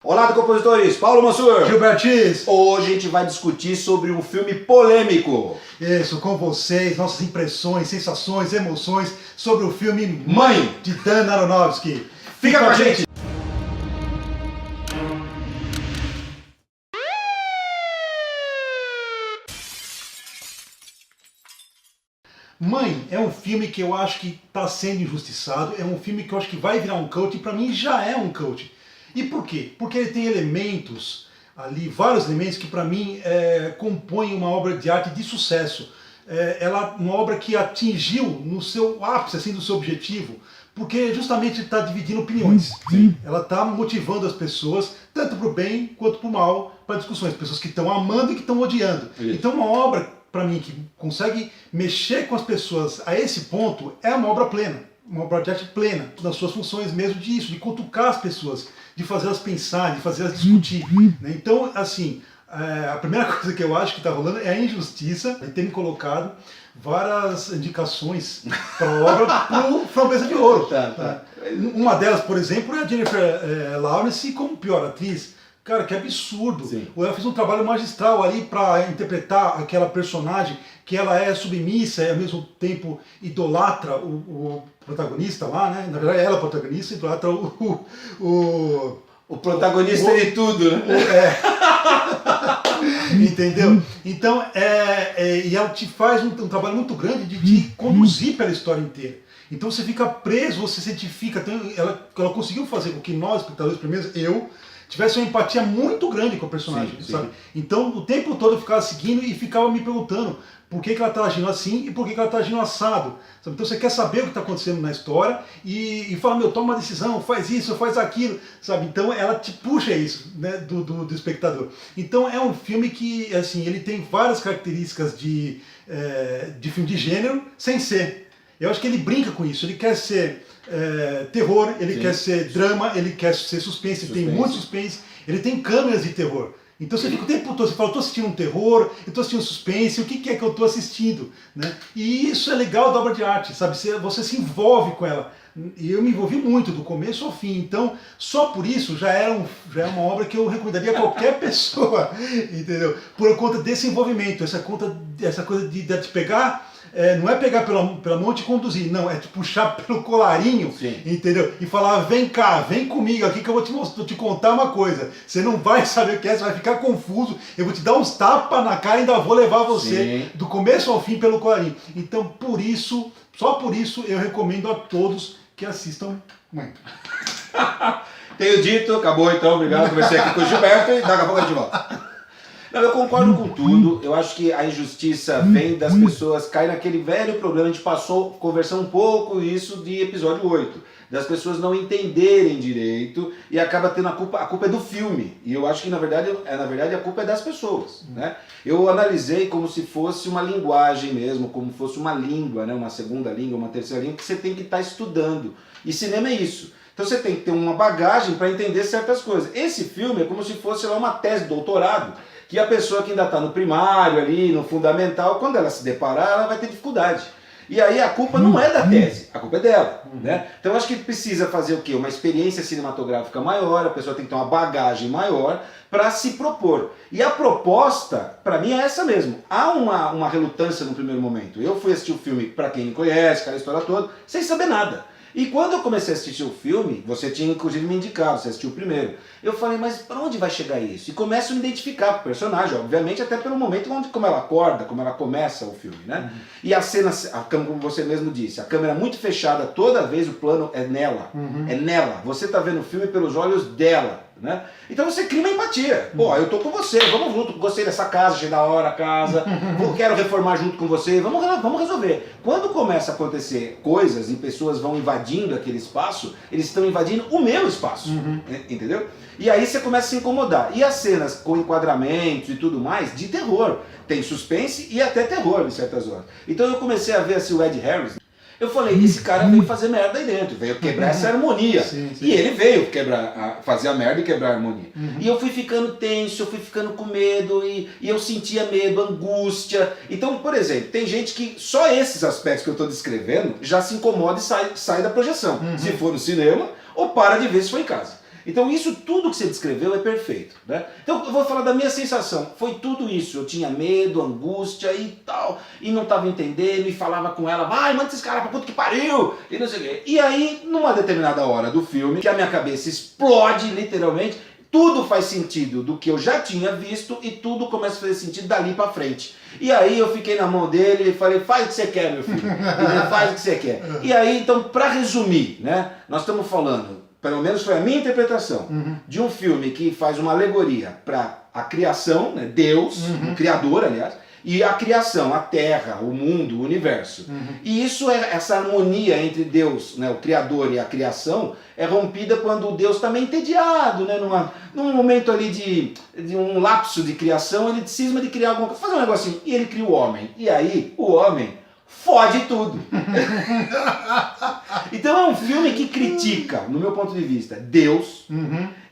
Olá, compositores! Paulo Mansur! Gilbertis! Hoje a gente vai discutir sobre um filme polêmico. Isso, com vocês, nossas impressões, sensações, emoções sobre o filme Mãe, de Dan Aronofsky. Fica com a gente! Mãe é um filme que eu acho que está sendo injustiçado, é um filme que eu acho que vai virar um cult e para mim já é um cult. E por quê? Porque ele tem elementos ali, vários elementos que para mim compõem uma obra de arte de sucesso. Ela uma obra que atingiu no seu ápice assim, do seu objetivo, porque justamente está dividindo opiniões. Sim. Ela está motivando as pessoas, tanto para o bem quanto para o mal, para discussões. Pessoas que estão amando e que estão odiando. Isso. Então uma obra, para mim, que consegue mexer com as pessoas a esse ponto, é uma obra plena. Uma obra de arte plena, nas suas funções mesmo disso, de cutucar as pessoas, de fazê-las pensar, de fazê-las discutir. Né? Então, assim, a primeira coisa que eu acho que está rolando é a injustiça de ter me colocado várias indicações para a obra para o Framboesa de Ouro. Tá. Uma delas, por exemplo, é a Jennifer Lawrence como pior atriz. Cara, que absurdo. Sim. Ela fez um trabalho magistral ali para interpretar aquela personagem que ela é submissa e ao mesmo tempo idolatra o protagonista lá, né? Na verdade, ela é a protagonista, idolatra O protagonista de tudo, né? Entendeu? Então, e ela te faz um trabalho muito grande de te conduzir pela história inteira. Então você fica preso, você se identifica. Então, ela conseguiu fazer com que nós, espectadores, primeiro, eu, tivesse uma empatia muito grande com o personagem, Sim. sabe? Então, o tempo todo eu ficava seguindo e ficava me perguntando por que ela está agindo assim e por que ela está agindo assado. Sabe? Então você quer saber o que está acontecendo na história e fala, meu, toma uma decisão, faz isso, faz aquilo, sabe? Então ela te puxa isso, né, do espectador. Então é um filme que, assim, ele tem várias características de filme de gênero, sem ser. Eu acho que ele brinca com isso, ele quer ser terror, ele quer ser drama, ele quer ser suspense, ele tem muito suspense, ele tem câmeras de terror. Então você fica o tempo todo, você fala, eu estou assistindo um terror, eu estou assistindo um suspense, o que é que eu estou assistindo? Né? E isso é legal da obra de arte, sabe? Você se envolve com ela. E eu me envolvi muito, do começo ao fim. Então, só por isso já é uma obra que eu recomendaria a qualquer pessoa, entendeu? Por conta desse envolvimento, essa coisa de te pegar. Não é pegar pela mão e te conduzir, não, é te puxar pelo colarinho, Sim. entendeu? E falar, vem cá, vem comigo aqui que eu vou te contar uma coisa. Você não vai saber o que é, você vai ficar confuso, eu vou te dar uns tapas na cara e ainda vou levar você do começo ao fim pelo colarinho. Então, só por isso, eu recomendo a todos que assistam Mãe. Tenho dito, acabou então, obrigado. Conversei aqui com o Gilberto e daqui a pouco a gente volta. Não, eu concordo com tudo, eu acho que a injustiça vem das pessoas, cai naquele velho problema, a gente passou conversando um pouco isso de episódio 8, das pessoas não entenderem direito e acaba tendo a culpa é do filme, e eu acho que na verdade a culpa é das pessoas, né? Eu analisei como se fosse uma linguagem mesmo, como fosse uma língua, né? Uma segunda língua, uma terceira língua que você tem que estar estudando, e cinema é isso. Então você tem que ter uma bagagem para entender certas coisas. Esse filme é como se fosse lá uma tese de doutorado, que a pessoa que ainda está no primário ali, no fundamental, quando ela se deparar, ela vai ter dificuldade. E aí a culpa não é da tese, a culpa é dela. Né? Então eu acho que precisa fazer o quê? Uma experiência cinematográfica maior, a pessoa tem que ter uma bagagem maior para se propor. E a proposta, para mim, é essa mesmo. Há uma relutância no primeiro momento. Eu fui assistir o filme, para quem não conhece, aquela história toda, sem saber nada. E quando eu comecei a assistir o filme, você tinha inclusive me indicado, você assistiu o primeiro. Eu falei, mas para onde vai chegar isso? E começo a me identificar com o personagem, obviamente até pelo momento como ela acorda, como ela começa o filme, né? E a cena, como você mesmo disse, a câmera muito fechada, toda vez o plano é nela, é nela. Você está vendo o filme pelos olhos dela, né? Então você cria uma empatia. Pô, eu tô com você, vamos junto, gostei dessa casa, achei da hora a casa, quero reformar junto com você, vamos resolver. Quando começa a acontecer coisas e pessoas vão invadindo aquele espaço, eles estão invadindo o meu espaço, entendeu? E aí você começa a se incomodar. E as cenas com enquadramentos e tudo mais, de terror. Tem suspense e até terror em certas horas. Então eu comecei a ver assim, o Ed Harris. Eu falei, esse cara veio fazer merda aí dentro, veio quebrar essa harmonia. Sim. E ele veio fazer a merda e quebrar a harmonia. E eu fui ficando tenso, eu fui ficando com medo, e eu sentia medo, angústia. Então, por exemplo, tem gente que só esses aspectos que eu estou descrevendo já se incomoda e sai da projeção. Se for no cinema, ou para de ver se for em casa. Então isso tudo que você descreveu é perfeito, né? Então eu vou falar da minha sensação, foi tudo isso, eu tinha medo, angústia e tal, e não estava entendendo, e falava com ela, vai, manda esses caras pra puta que pariu, e não sei o quê. E aí, numa determinada hora do filme, que a minha cabeça explode literalmente, tudo faz sentido do que eu já tinha visto e tudo começa a fazer sentido dali pra frente. E aí eu fiquei na mão dele e falei, faz o que você quer, meu filho, faz o que você quer. E aí, então, pra resumir, né, nós estamos falando, pelo menos foi a minha interpretação, de um filme que faz uma alegoria para a criação, né, Deus, o Criador, aliás, e a criação, a Terra, o mundo, o universo. E isso essa harmonia entre Deus, né, o Criador e a criação, é rompida quando Deus está meio entediado, né, num momento ali de um lapso de criação, ele cisma de criar alguma coisa, fazer um negocinho, e ele cria o homem. E aí, o homem fode tudo. Então é um filme que critica, no meu ponto de vista, Deus,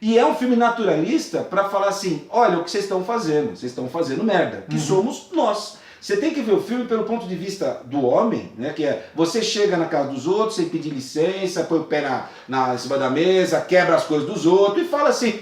e é um filme naturalista para falar assim, olha o que vocês estão fazendo merda, que somos nós. Você tem que ver o filme pelo ponto de vista do homem, né, que é, você chega na casa dos outros sem pedir licença, põe o pé em cima da mesa, quebra as coisas dos outros e fala assim,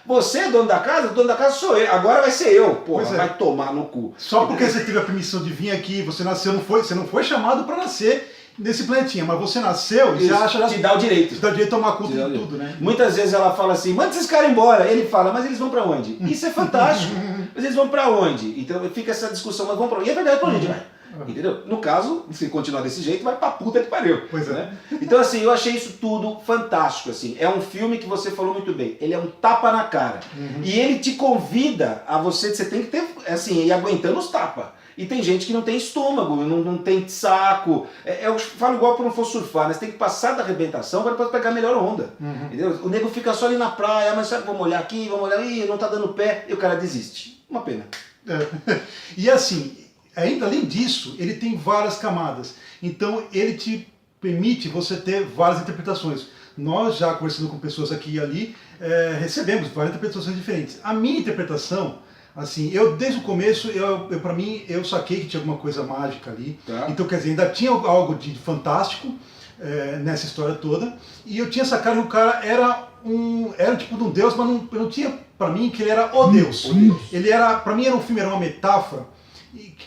você é dono da casa? O dono da casa sou eu, agora vai ser eu. Porra, vai tomar no cu. Só porque você teve a permissão de vir aqui, você nasceu, você não foi chamado para nascer nesse planetinha, mas você nasceu e você acha... Te dá o direito. Te dá o direito de tomar conta de tudo, né? Muitas vezes ela fala assim, manda esses caras embora. Ele fala, mas eles vão pra onde? Isso é fantástico. Mas eles vão pra onde? Então fica essa discussão, mas vão pra onde? E é verdade, pra onde vai? Entendeu? No caso, se continuar desse jeito, vai pra puta que pariu. Pois é. Né? Então assim, eu achei isso tudo fantástico. Assim. É um filme que você falou muito bem. Ele é um tapa na cara. E ele te convida a você tem que ter, assim, ir aguentando os tapas. E tem gente que não tem estômago, não tem saco. Eu falo igual para não for surfar, né? Você tem que passar da arrebentação para depois pegar a melhor onda. Entendeu? O nego fica só ali na praia, mas sabe, vamos olhar aqui, vamos olhar, não tá dando pé, e o cara desiste. Uma pena. E assim, ainda além disso, ele tem várias camadas. Então ele te permite você ter várias interpretações. Nós já conversando com pessoas aqui e ali, recebemos várias interpretações diferentes. A minha interpretação, assim, eu desde o começo, para mim, eu saquei que tinha alguma coisa mágica ali. Tá. Então, quer dizer, ainda tinha algo de fantástico nessa história toda. E eu tinha sacado que o cara era tipo de um deus, mas eu não tinha para mim que ele era o Deus. Ele era, para mim, o filme era uma metáfora,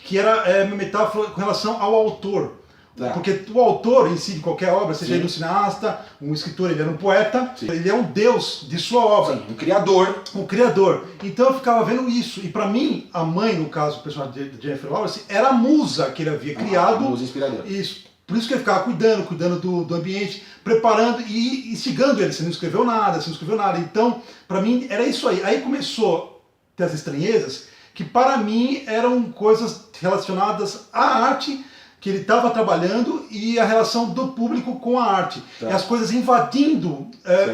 que era uma metáfora com relação ao autor. Tá. Porque o autor em si de qualquer obra, seja ele um cineasta, um escritor, ele era um poeta, ele é um deus de sua obra. Um criador. Um criador. Então eu ficava vendo isso. E para mim, a mãe, no caso, o personagem de Jennifer Lawrence, era a musa que ele havia criado. A musa inspiradora. Isso. Por isso que ele ficava cuidando do ambiente, preparando e instigando ele. Você não escreveu nada, você não escreveu nada. Então, para mim, era isso aí. Aí começou a ter as estranhezas, que para mim eram coisas relacionadas à arte que ele estava trabalhando e a relação do público com a arte. Tá. E as coisas invadindo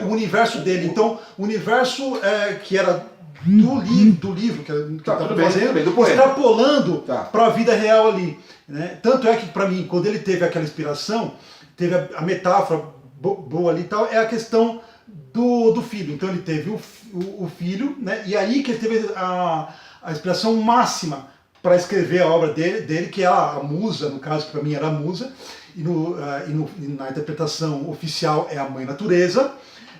o universo dele. Então, o universo que era do livro que ele estava fazendo, extrapolando para a vida real ali. Né? Tanto é que, para mim, quando ele teve aquela inspiração, teve a metáfora boa ali e tal, é a questão do filho. Então, ele teve o filho, né? E aí que ele teve a inspiração máxima para escrever a obra dele, que é a musa, no caso, que para mim era a musa, e na interpretação oficial é a mãe natureza.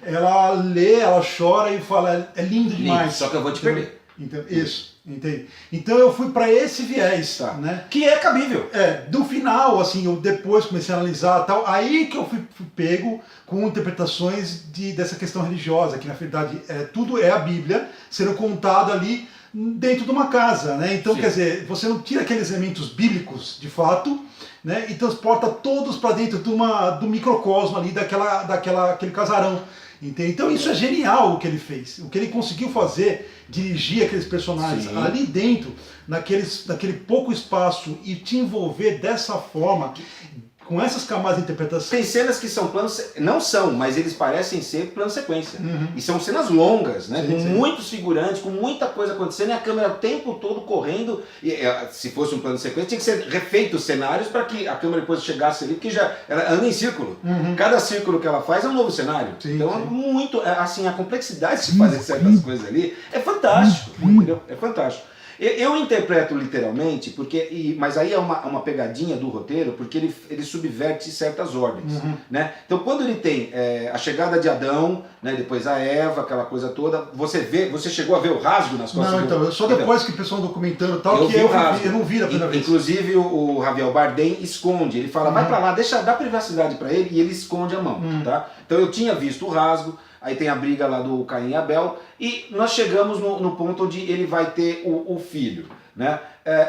Ela lê, ela chora e fala, é lindo demais. Só que eu vou te perder. Isso, entende? Então eu fui para esse viés, né? Que é cabível. Do final, assim, eu depois comecei a analisar tal, aí que eu fui pego com interpretações dessa questão religiosa, que na verdade tudo é a Bíblia sendo contado ali dentro de uma casa, né? Então, quer dizer, você não tira aqueles elementos bíblicos, de fato, né? E transporta todos para dentro do microcosmo ali, daquele casarão. Entende? Então isso é genial o que ele fez, o que ele conseguiu fazer, dirigir aqueles personagens ali dentro, naquele pouco espaço e te envolver dessa forma, com essas camadas de interpretação. Tem cenas que são planos, não são, mas eles parecem ser plano sequência. E são cenas longas, né? Com muitos figurantes, com muita coisa acontecendo e a câmera o tempo todo correndo. E, se fosse um plano sequência, tinha que ser refeito os cenários para que a câmera depois chegasse ali, porque ela anda em círculo. Cada círculo que ela faz é um novo cenário. Então, muito, assim, a complexidade de fazer certas coisas ali é fantástico, entendeu? É fantástico. Eu interpreto literalmente, mas aí é uma pegadinha do roteiro, porque ele subverte certas ordens. Né? Então quando ele tem a chegada de Adão, né, depois a Eva, aquela coisa toda, você chegou a ver o rasgo nas costas? Não, então, só depois que o pessoal documentando tal, eu não vi da primeira vez. Inclusive o Javier Bardem esconde, ele fala, vai pra lá, dá privacidade pra ele, e ele esconde a mão. Tá? Então eu tinha visto o rasgo, aí tem a briga lá do Caim e Abel, e nós chegamos no ponto onde ele vai ter o filho. Né?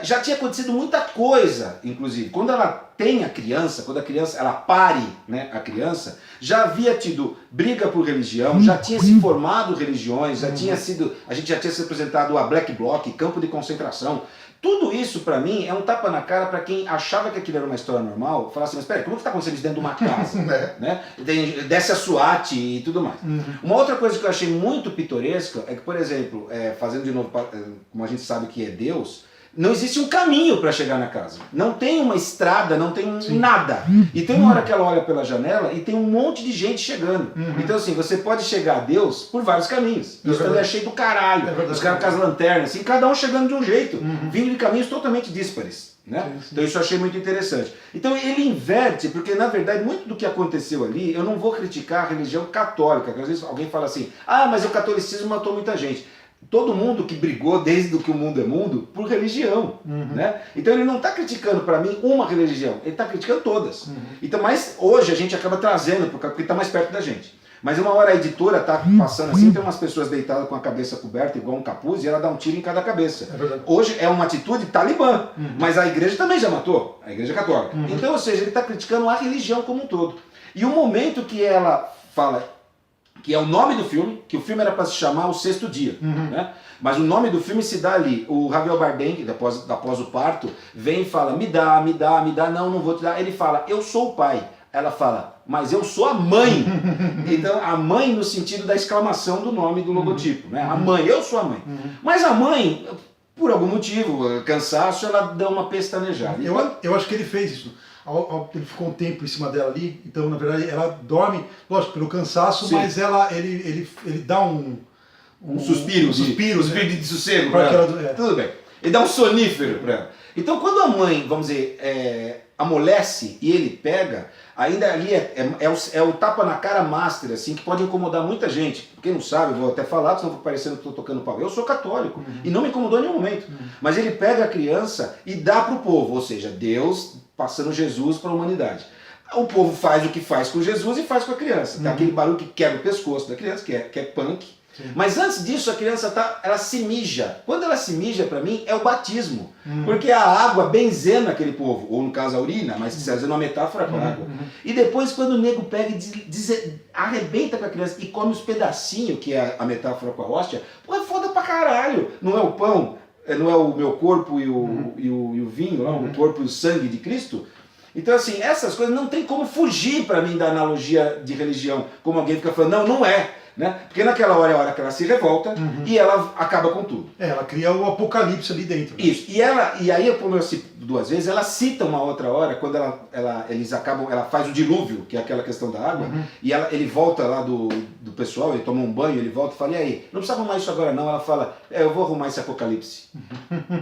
Já tinha acontecido muita coisa, inclusive. Quando ela tem a criança, quando a criança ela pare, né, a criança, já havia tido briga por religião, já tinha se formado religiões, a gente já tinha se apresentado a Black Bloc, campo de concentração. Tudo isso, pra mim, é um tapa na cara pra quem achava que aquilo era uma história normal, falar assim, mas peraí, como que tá acontecendo isso dentro de uma casa? Né? Desce a SWAT e tudo mais. Uma outra coisa que eu achei muito pitoresca é que, por exemplo, fazendo de novo, como a gente sabe que é Deus, não existe um caminho para chegar na casa. Não tem uma estrada, não tem nada. E tem uma hora que ela olha pela janela e tem um monte de gente chegando. Então assim, você pode chegar a Deus por vários caminhos. Isso também é cheio do caralho. Os caras com as lanternas, assim, cada um chegando de um jeito, vindo de caminhos totalmente díspares. Né? Então isso eu achei muito interessante. Então ele inverte, porque na verdade muito do que aconteceu ali, eu não vou criticar a religião católica, porque às vezes alguém fala assim, mas o catolicismo matou muita gente. Todo mundo que brigou desde que o mundo é mundo por religião, né? Então ele não está criticando para mim uma religião, ele está criticando todas. Então, mas hoje a gente acaba trazendo porque está mais perto da gente. Mas uma hora a editora está passando assim, tem umas pessoas deitadas com a cabeça coberta igual um capuz e ela dá um tiro em cada cabeça. Hoje é uma atitude talibã, mas a igreja também já matou, a igreja católica. Então, ou seja, ele está criticando a religião como um todo. E o momento que ela fala que é o nome do filme, que o filme era para se chamar O Sexto Dia, né? Mas o nome do filme se dá ali. O Javier Bardem, que após o parto, vem e fala, me dá, não vou te dar. Ele fala, eu sou o pai. Ela fala, mas eu sou a mãe. Então, a mãe no sentido da exclamação do nome do logotipo, né? A mãe, eu sou a mãe. Mas a mãe, por algum motivo, cansaço, ela dá uma pestanejada. Eu acho que ele fez isso. Ele ficou um tempo em cima dela ali, então na verdade ela dorme, lógico, pelo cansaço, mas ele dá um suspiro de sossego para ela. Tudo bem. Ele dá um sonífero para ela. Então quando a mãe, vamos dizer, amolece e ele pega, ainda ali é o tapa na cara master, assim, que pode incomodar muita gente. Quem não sabe, eu vou até falar, senão vou parecendo que estou tocando pau. Eu sou católico e não me incomodou em nenhum momento. Mas ele pega a criança e dá para o povo, ou seja, Deus passando Jesus para a humanidade. O povo faz o que faz com Jesus e faz com a criança. Tem aquele barulho que quebra o pescoço da criança, que é punk. Mas antes disso a criança ela se mija. Quando ela se mija, para mim, é o batismo. Porque a água benzena aquele povo, ou no caso a urina, mas se fazendo uma metáfora com a água. E depois quando o nego pega e arrebenta com a criança e come os pedacinhos, que é a metáfora com a hóstia, pô, é foda pra caralho. Não é o pão, não é o meu corpo e o vinho, não, o corpo e o sangue de Cristo. Então assim, essas coisas não tem como fugir para mim da analogia de religião, como alguém fica falando, não é. Né? Porque naquela hora é a hora que ela se revolta e ela acaba com tudo. Ela cria o apocalipse ali dentro. Né? Isso. E aí, como eu cito duas vezes, ela cita uma outra hora, quando ela faz o dilúvio, que é aquela questão da água, e ele volta lá do pessoal, ele toma um banho, ele volta e fala, e aí, não precisa arrumar isso agora não. Ela fala, eu vou arrumar esse apocalipse.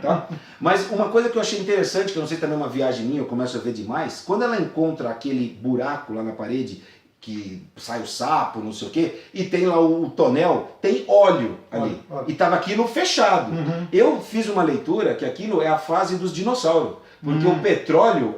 Tá? Mas uma coisa que eu achei interessante, que eu não sei também é uma viagem minha, eu começo a ver demais, quando ela encontra aquele buraco lá na parede, que sai o sapo, não sei o quê, e tem lá o tonel, tem óleo ali. E estava aquilo fechado. Eu fiz uma leitura que aquilo é a fase dos dinossauros. Porque o petróleo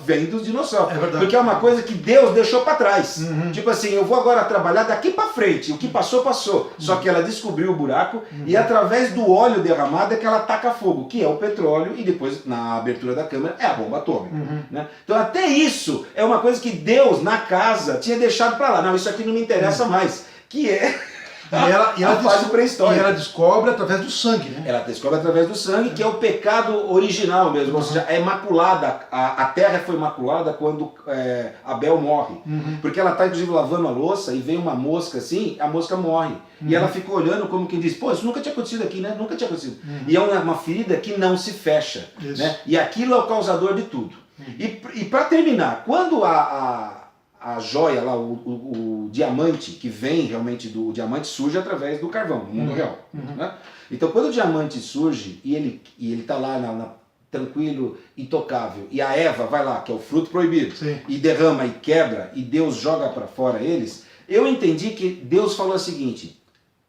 vem dos dinossauros. Porque é uma coisa que Deus deixou para trás. Tipo assim, eu vou agora trabalhar daqui para frente. O que passou, passou. Só que ela descobriu o buraco e através do óleo derramado é que ela taca fogo, que é o petróleo, e depois, na abertura da câmera, é a bomba atômica. Né? Então até isso é uma coisa que Deus, na casa, tinha deixado para lá. Não, isso aqui não me interessa mais. Que é... E ela descobre através do sangue, né? Ela descobre através do sangue, que é o pecado original mesmo, ou seja, é maculada, a terra foi maculada quando Abel morre, porque ela está inclusive lavando a louça e vem uma mosca assim, a mosca morre, e ela fica olhando como quem diz, pô, isso nunca tinha acontecido aqui, né? Nunca tinha acontecido. E é uma ferida que não se fecha, né? E aquilo é o causador de tudo. E para terminar, quando a a joia lá, o diamante, que vem realmente o diamante surge através do carvão, no mundo real. Né? Então quando o diamante surge e ele tá lá tranquilo, intocável, e a Eva vai lá, que é o fruto proibido, Sim. e derrama e quebra, e Deus joga para fora eles, eu entendi que Deus falou o seguinte: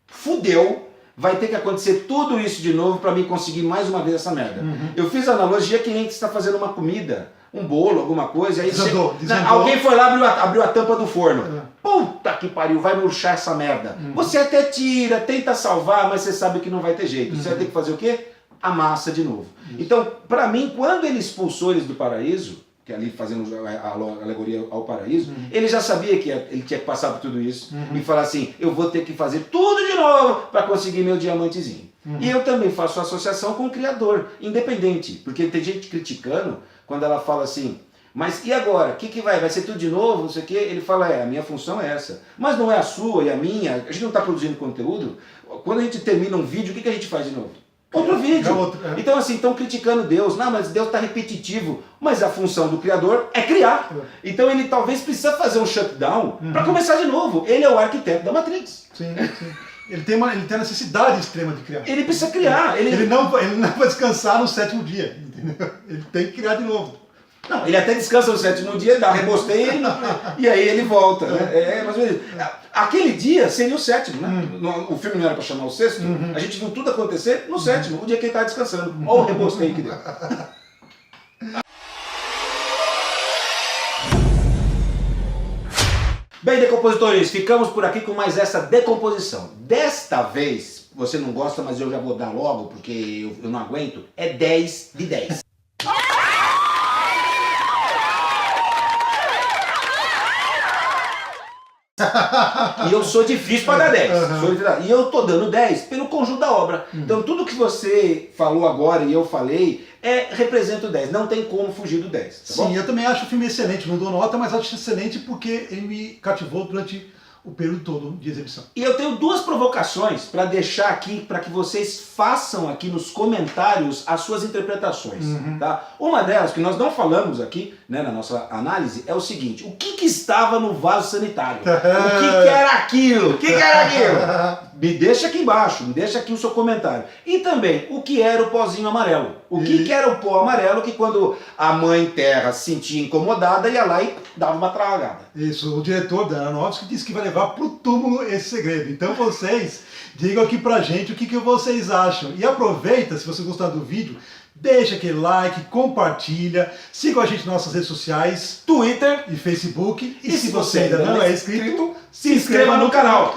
fudeu, vai ter que acontecer tudo isso de novo para mim conseguir mais uma vez essa merda. Eu fiz a analogia que nem que está fazendo uma comida, um bolo, alguma coisa, aí Desandou. alguém foi lá, abriu a tampa do forno. Puta que pariu, vai murchar essa merda. Você até tira, tenta salvar, mas você sabe que não vai ter jeito. Você vai ter que fazer o quê? A massa de novo. Então, para mim, quando ele expulsou eles do paraíso, que ali fazendo a alegoria ao paraíso, ele já sabia que ele tinha que passar por tudo isso e falar assim: eu vou ter que fazer tudo de novo para conseguir meu diamantezinho. E eu também faço associação com o Criador, independente, porque tem gente criticando quando ela fala assim: mas e agora? O que vai ser tudo de novo? Não sei o quê. Ele fala: a minha função é essa. Mas não é a sua e a minha. A gente não está produzindo conteúdo. Quando a gente termina um vídeo, o que a gente faz de novo? Outro vídeo. Então assim, estão criticando Deus. Não, mas Deus está repetitivo. Mas a função do Criador é criar. Então ele talvez precisa fazer um shutdown para começar de novo. Ele é o arquiteto da Matrix. Sim, sim. Ele tem a necessidade extrema de criar. Ele precisa criar. Ele não vai descansar no 7º dia. Entendeu? Ele tem que criar de novo. Não, ele até descansa no 7º dia, dá rebosteio e aí ele volta. Né? Mais ou menos. Aquele dia seria o 7º, né? O filme não era para chamar o 6º. A gente viu tudo acontecer no 7º, o dia que ele estava descansando. Olha o rebosteio que deu. Bem, decompositores, ficamos por aqui com mais essa decomposição. Desta vez, você não gosta, mas eu já vou dar logo, porque eu não aguento, é 10 de 10. E eu sou difícil para dar 10. E eu tô dando 10 pelo conjunto da obra. Então tudo que você falou agora e eu falei representa o 10. Não tem como fugir do 10. Tá Sim, bom? eu também acho o filme excelente. Não dou nota, mas acho excelente porque ele me cativou durante o período todo de exibição. E eu tenho duas provocações para deixar aqui, para que vocês façam aqui nos comentários as suas interpretações. Tá? Uma delas, que nós não falamos aqui, né, na nossa análise, é o seguinte: o que estava no vaso sanitário? O que era aquilo? O que era aquilo? Me deixa aqui embaixo, me deixa aqui o seu comentário. E também, o que era o pozinho amarelo? O que era o pó amarelo que quando a mãe terra se sentia incomodada, ia lá e dava uma tragada? Isso, o diretor da Aronofsky disse que vai levar pro túmulo esse segredo. Então vocês digam aqui pra gente o que vocês acham. E aproveita, se você gostar do vídeo, deixa aquele like, compartilha, siga a gente nas nossas redes sociais, Twitter e Facebook. E se você ainda não é inscrito, se inscreva no canal.